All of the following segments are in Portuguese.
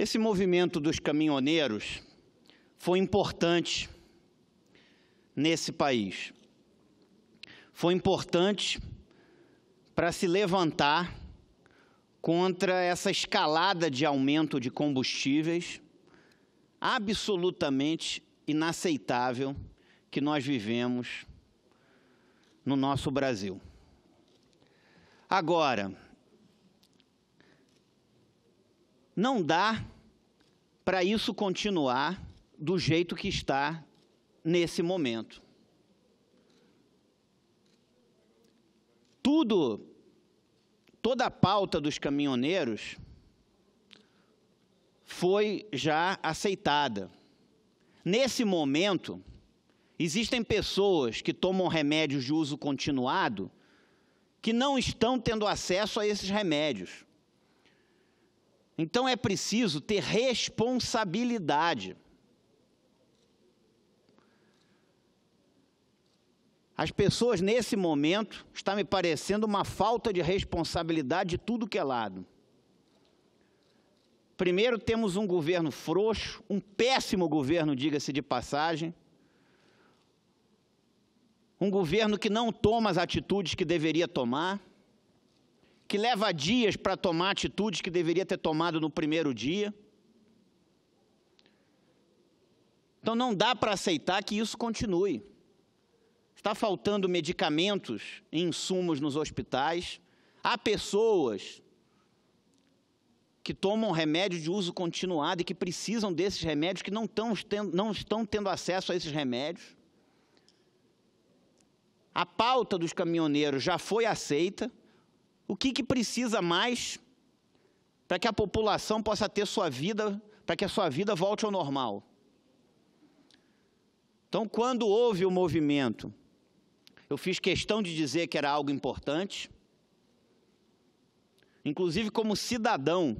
Esse movimento dos caminhoneiros foi importante nesse país. Foi importante para se levantar contra essa escalada de aumento de combustíveis absolutamente inaceitável que nós vivemos no nosso Brasil. Agora, não dá para isso continuar do jeito que está nesse momento. Toda a pauta dos caminhoneiros foi já aceitada. Nesse momento, existem pessoas que tomam remédios de uso continuado que não estão tendo acesso a esses remédios. Então, é preciso ter responsabilidade. As pessoas, nesse momento, está me parecendo uma falta de responsabilidade de tudo que é lado. Primeiro, temos um governo frouxo, um péssimo governo, diga-se de passagem. Um governo que não toma as atitudes que deveria tomar, que leva dias para tomar atitudes que deveria ter tomado no primeiro dia. Então, não dá para aceitar que isso continue. Está faltando medicamentos e insumos nos hospitais. Há pessoas que tomam remédio de uso continuado e que precisam desses remédios, que não estão tendo acesso a esses remédios. A pauta dos caminhoneiros já foi aceita. O que precisa mais para que a população possa ter sua vida, para que a sua vida volte ao normal? Então, quando houve o movimento, eu fiz questão de dizer que era algo importante. Inclusive, como cidadão,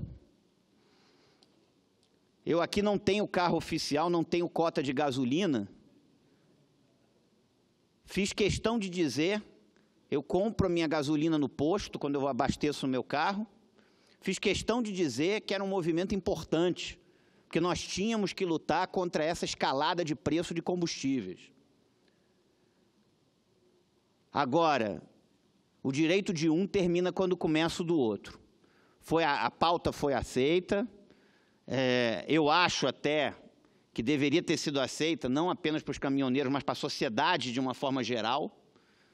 eu aqui não tenho carro oficial, não tenho cota de gasolina. Fiz questão de dizer, eu compro a minha gasolina no posto, quando eu abasteço o meu carro. Fiz questão de dizer que era um movimento importante, porque nós tínhamos que lutar contra essa escalada de preço de combustíveis. Agora, o direito de um termina quando começa o do outro. A pauta foi aceita. Eu acho até que deveria ter sido aceita, não apenas para os caminhoneiros, mas para a sociedade de uma forma geral.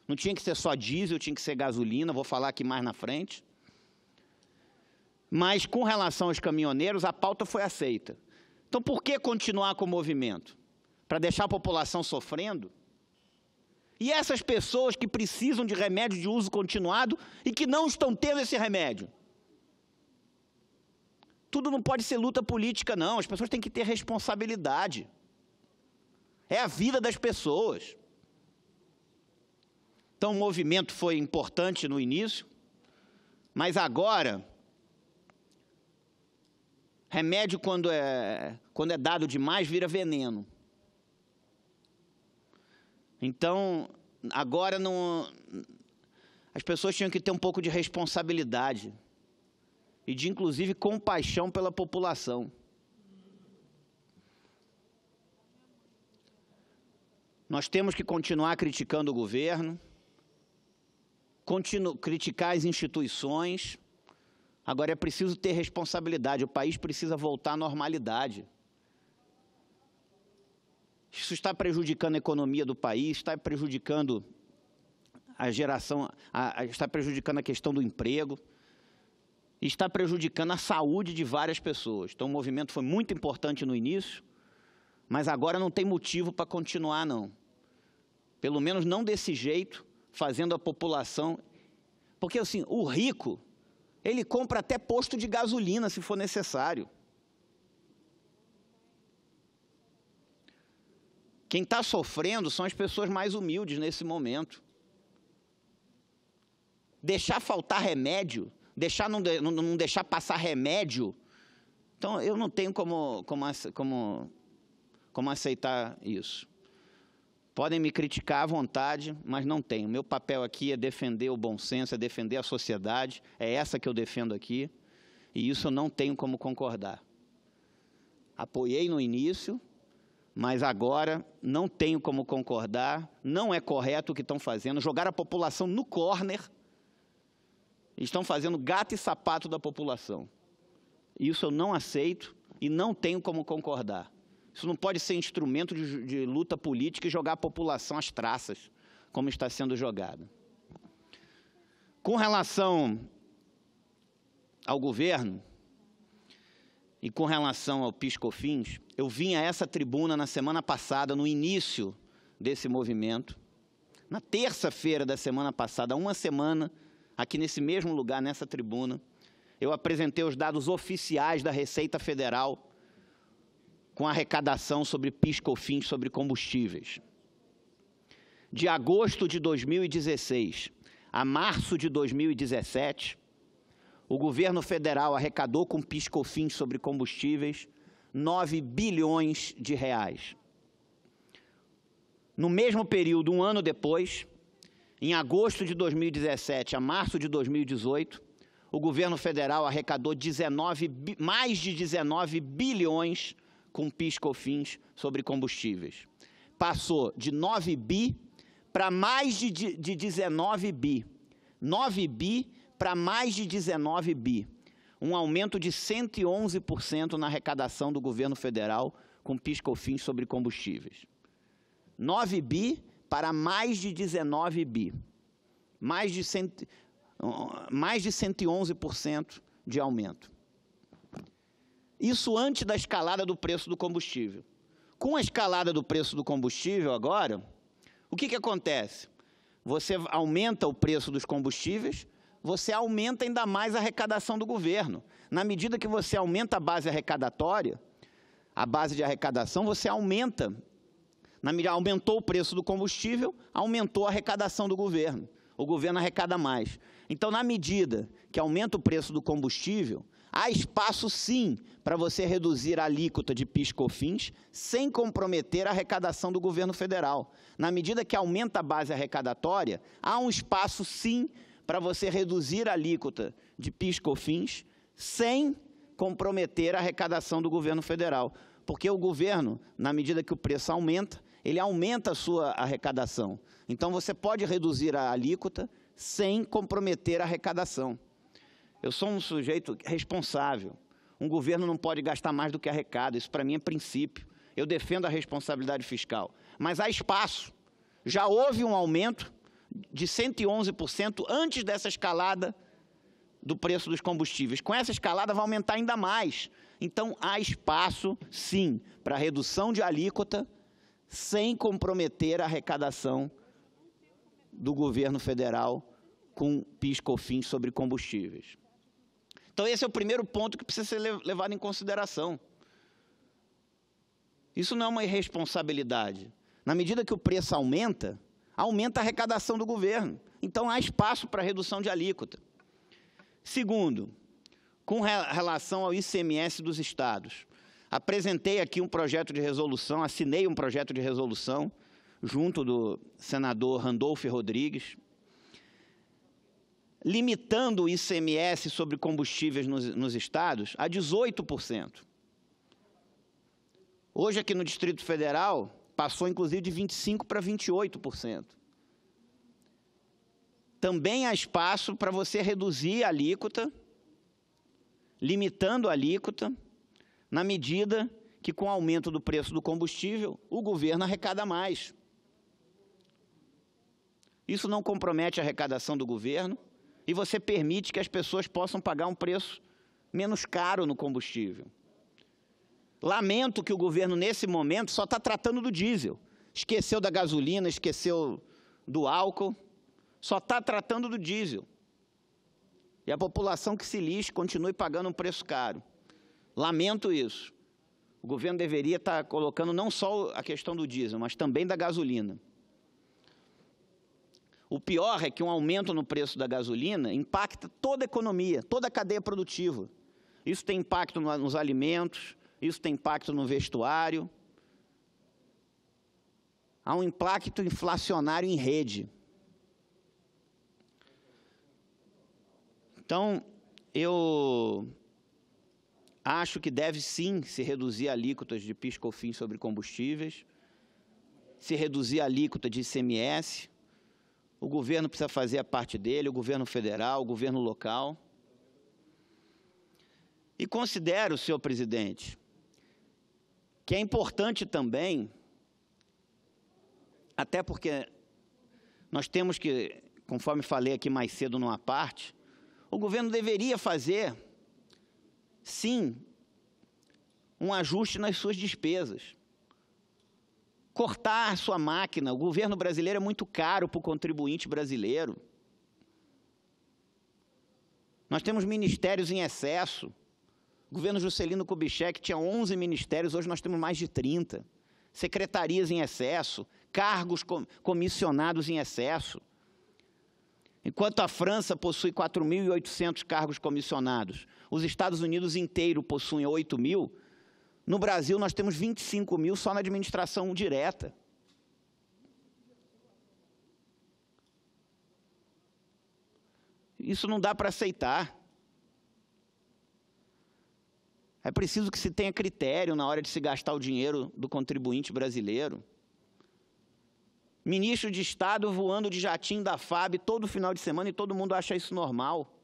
Não tinha que ser só diesel, tinha que ser gasolina, vou falar aqui mais na frente. Mas, com relação aos caminhoneiros, a pauta foi aceita. Então, por que continuar com o movimento? Para deixar a população sofrendo? E essas pessoas que precisam de remédio de uso continuado e que não estão tendo esse remédio? Tudo não pode ser luta política, não. As pessoas têm que ter responsabilidade. É a vida das pessoas. Então, o movimento foi importante no início, mas agora, remédio, quando é dado demais, vira veneno. Então, agora as pessoas tinham que ter um pouco de responsabilidade e de, inclusive, compaixão pela população. Nós temos que continuar criticando o governo, criticar as instituições. Agora é preciso ter responsabilidade, o país precisa voltar à normalidade. Isso está prejudicando a economia do país, está prejudicando a geração, está prejudicando a questão do emprego, está prejudicando a saúde de várias pessoas. Então, o movimento foi muito importante no início, mas agora não tem motivo para continuar, não. Pelo menos não desse jeito, fazendo a população... Porque, assim, o rico, ele compra até posto de gasolina, se for necessário. Quem está sofrendo são as pessoas mais humildes nesse momento. Deixar faltar remédio, não deixar passar remédio, então eu não tenho como aceitar isso. Podem me criticar à vontade, mas não tenho. Meu papel aqui é defender o bom senso, é defender a sociedade, é essa que eu defendo aqui, e isso eu não tenho como concordar. apoiei no início, mas agora não tenho como concordar, não é correto o que estão fazendo, jogar a população no córner, estão fazendo gato e sapato da população. Isso eu não aceito e não tenho como concordar. Isso não pode ser instrumento de luta política e jogar a população às traças, como está sendo jogado. Com relação ao governo e com relação ao PIS/COFINS, eu vim a essa tribuna na semana passada, no início desse movimento, na terça-feira da semana passada, há uma semana, aqui nesse mesmo lugar, nessa tribuna, eu apresentei os dados oficiais da Receita Federal com arrecadação sobre PIS/COFINS sobre combustíveis. De agosto de 2016 a março de 2017, o governo federal arrecadou com PIS/COFINS sobre combustíveis 9 bilhões de reais. No mesmo período, um ano depois, em agosto de 2017 a março de 2018, o governo federal arrecadou mais de 19 bilhões com PIS/COFINS sobre combustíveis. Passou de 9 bi para mais de 19 bi. 9 bi para mais de 19 bi. Um aumento de 111% na arrecadação do governo federal com PIS/COFINS sobre combustíveis. 9 bi para mais de 19 bi. Mais de 111% de aumento. Isso antes da escalada do preço do combustível. Com a escalada do preço do combustível agora, o que acontece? Você aumenta o preço dos combustíveis, você aumenta ainda mais a arrecadação do governo. Na medida que você aumenta a base arrecadatória, a base de arrecadação, você aumenta. Aumentou o preço do combustível, aumentou a arrecadação do governo. O governo arrecada mais. Então, na medida que aumenta o preço do combustível, há espaço, sim, para você reduzir a alíquota de PIS/COFINS sem comprometer a arrecadação do governo federal. Na medida que aumenta a base arrecadatória, há um espaço, sim, para você reduzir a alíquota de PIS/COFINS sem comprometer a arrecadação do governo federal. Porque o governo, na medida que o preço aumenta, ele aumenta a sua arrecadação. Então, você pode reduzir a alíquota sem comprometer a arrecadação. Eu sou um sujeito responsável. Um governo não pode gastar mais do que arrecada. Isso, para mim, é princípio. Eu defendo a responsabilidade fiscal. Mas há espaço. Já houve um aumento de 111% antes dessa escalada do preço dos combustíveis. Com essa escalada, vai aumentar ainda mais. Então, há espaço, sim, para redução de alíquota sem comprometer a arrecadação do governo federal com PIS/COFINS sobre combustíveis. Então, esse é o primeiro ponto que precisa ser levado em consideração. Isso não é uma irresponsabilidade. Na medida que o preço aumenta, aumenta a arrecadação do governo. Então, há espaço para redução de alíquota. Segundo, com relação ao ICMS dos estados, apresentei aqui um projeto de resolução, assinei um projeto de resolução, junto do senador Randolfo Rodrigues, limitando o ICMS sobre combustíveis nos estados a 18%. Hoje, aqui no Distrito Federal, passou inclusive de 25% para 28%. Também há espaço para você reduzir a alíquota, limitando a alíquota, na medida que, com o aumento do preço do combustível, o governo arrecada mais. Isso não compromete a arrecadação do governo e você permite que as pessoas possam pagar um preço menos caro no combustível. Lamento que o governo, nesse momento, só está tratando do diesel. Esqueceu da gasolina, esqueceu do álcool, só está tratando do diesel. E a população que se lixe continue pagando um preço caro. Lamento isso. O governo deveria estar colocando não só a questão do diesel, mas também da gasolina. O pior é que um aumento no preço da gasolina impacta toda a economia, toda a cadeia produtiva. Isso tem impacto nos alimentos, isso tem impacto no vestuário. Há um impacto inflacionário em rede. Então, eu acho que deve sim se reduzir alíquotas de PIS/COFINS sobre combustíveis, se reduzir a alíquota de ICMS. O governo precisa fazer a parte dele, o governo federal, o governo local. E considero, senhor presidente, que é importante também, até porque nós temos que, conforme falei aqui mais cedo numa parte, o governo deveria fazer, sim, um ajuste nas suas despesas. Cortar a sua máquina. O governo brasileiro é muito caro para o contribuinte brasileiro. Nós temos ministérios em excesso. O governo Juscelino Kubitschek tinha 11 ministérios, hoje nós temos mais de 30. Secretarias em excesso, cargos comissionados em excesso. Enquanto a França possui 4.800 cargos comissionados, os Estados Unidos inteiro possuem 8.000, no Brasil nós temos 25.000 só na administração direta. Isso não dá para aceitar. É preciso que se tenha critério na hora de se gastar o dinheiro do contribuinte brasileiro. Ministro de Estado voando de jatinho da FAB todo final de semana e todo mundo acha isso normal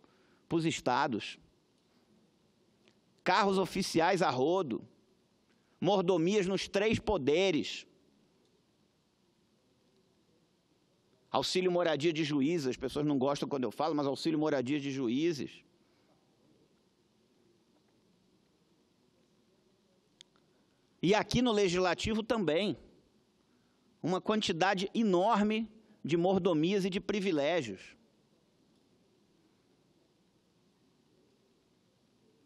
para os estados. Carros oficiais a rodo. Mordomias nos 3 poderes. Auxílio moradia de juízes, as pessoas não gostam quando eu falo, mas auxílio moradia de juízes. E aqui no Legislativo também, uma quantidade enorme de mordomias e de privilégios.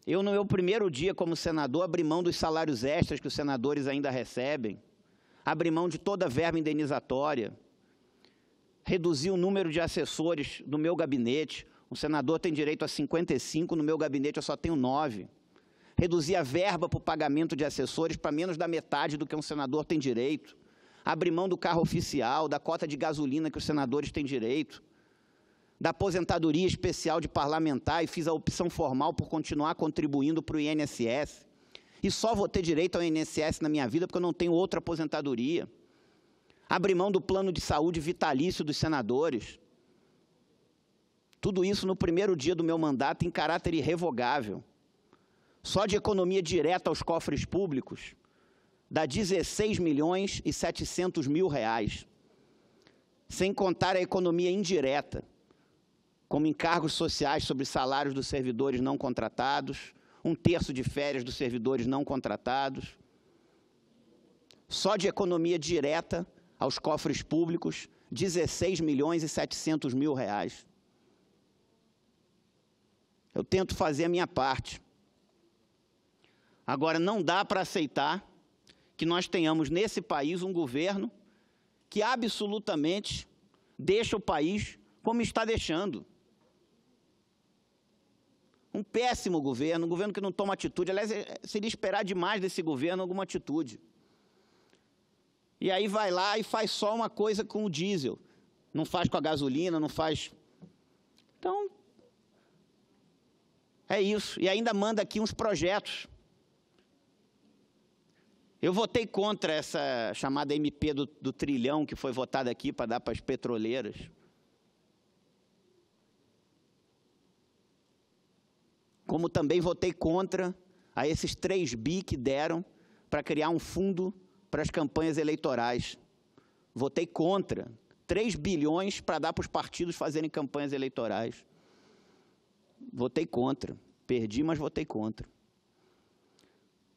Eu, no meu primeiro dia como senador, abri mão dos salários extras que os senadores ainda recebem, abri mão de toda a verba indenizatória, reduzi o número de assessores do meu gabinete. Um senador tem direito a 55, no meu gabinete eu só tenho 9. Reduzi a verba para o pagamento de assessores para menos da metade do que um senador tem direito. Abri mão do carro oficial, da cota de gasolina que os senadores têm direito, da aposentadoria especial de parlamentar, e fiz a opção formal por continuar contribuindo para o INSS. E só vou ter direito ao INSS na minha vida porque eu não tenho outra aposentadoria. Abri mão do plano de saúde vitalício dos senadores. Tudo isso no primeiro dia do meu mandato em caráter irrevogável. Só de economia direta aos cofres públicos, dá 16.700.000 reais. Sem contar a economia indireta, como encargos sociais sobre salários dos servidores não contratados, 1/3 de férias dos servidores não contratados. Só de economia direta aos cofres públicos, 16.700.000 reais. Eu tento fazer a minha parte. Agora, não dá para aceitar que nós tenhamos nesse país um governo que absolutamente deixa o país como está deixando. Um péssimo governo, um governo que não toma atitude. Aliás, seria esperar demais desse governo alguma atitude. E aí vai lá e faz só uma coisa com o diesel. Não faz com a gasolina, não faz... Então, é isso. E ainda manda aqui uns projetos. Eu votei contra essa chamada MP do trilhão que foi votada aqui para dar para as petroleiras. Como também votei contra a esses 3 bi que deram para criar um fundo para as campanhas eleitorais. Votei contra. 3 bilhões para dar para os partidos fazerem campanhas eleitorais. Votei contra. Perdi, mas votei contra.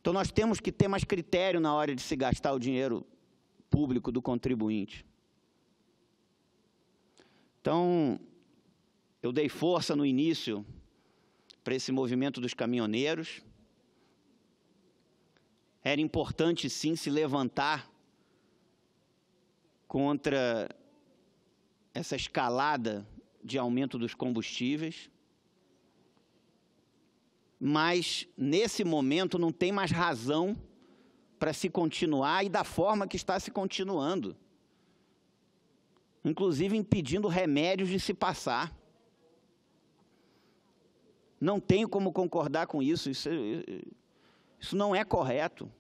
Então, nós temos que ter mais critério na hora de se gastar o dinheiro público do contribuinte. Então, eu dei força no início para esse movimento dos caminhoneiros. Era importante, sim, se levantar contra essa escalada de aumento dos combustíveis. Mas, nesse momento, não tem mais razão para se continuar e da forma que está se continuando. Inclusive, impedindo remédios de se passar. Não tenho como concordar com isso. Isso não é correto.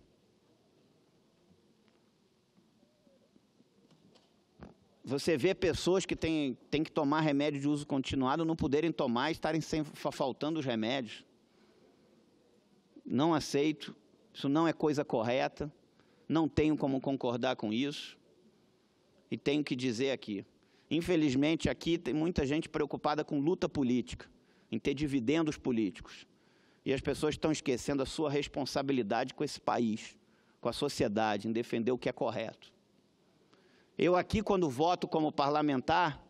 Você vê pessoas que têm que tomar remédio de uso continuado, não poderem tomar, estarem faltando os remédios. Não aceito, isso não é coisa correta, não tenho como concordar com isso. E tenho que dizer aqui, infelizmente aqui tem muita gente preocupada com luta política, em ter dividendos políticos. E as pessoas estão esquecendo a sua responsabilidade com esse país, com a sociedade, em defender o que é correto. Eu aqui, quando voto como parlamentar,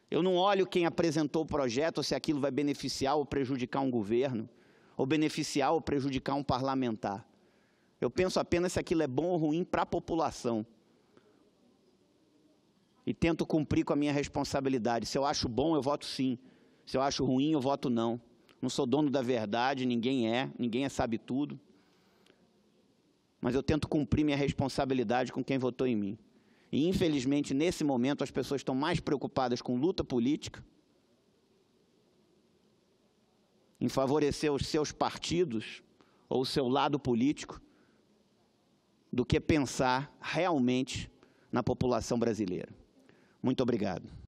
eu não olho quem apresentou o projeto, ou se aquilo vai beneficiar ou prejudicar um governo, ou beneficiar ou prejudicar um parlamentar. Eu penso apenas se aquilo é bom ou ruim para a população. E tento cumprir com a minha responsabilidade. Se eu acho bom, eu voto sim. Se eu acho ruim, eu voto não. Não sou dono da verdade, ninguém sabe tudo. Mas eu tento cumprir minha responsabilidade com quem votou em mim. E, infelizmente, nesse momento, as pessoas estão mais preocupadas com luta política, em favorecer os seus partidos ou o seu lado político, do que pensar realmente na população brasileira. Muito obrigado.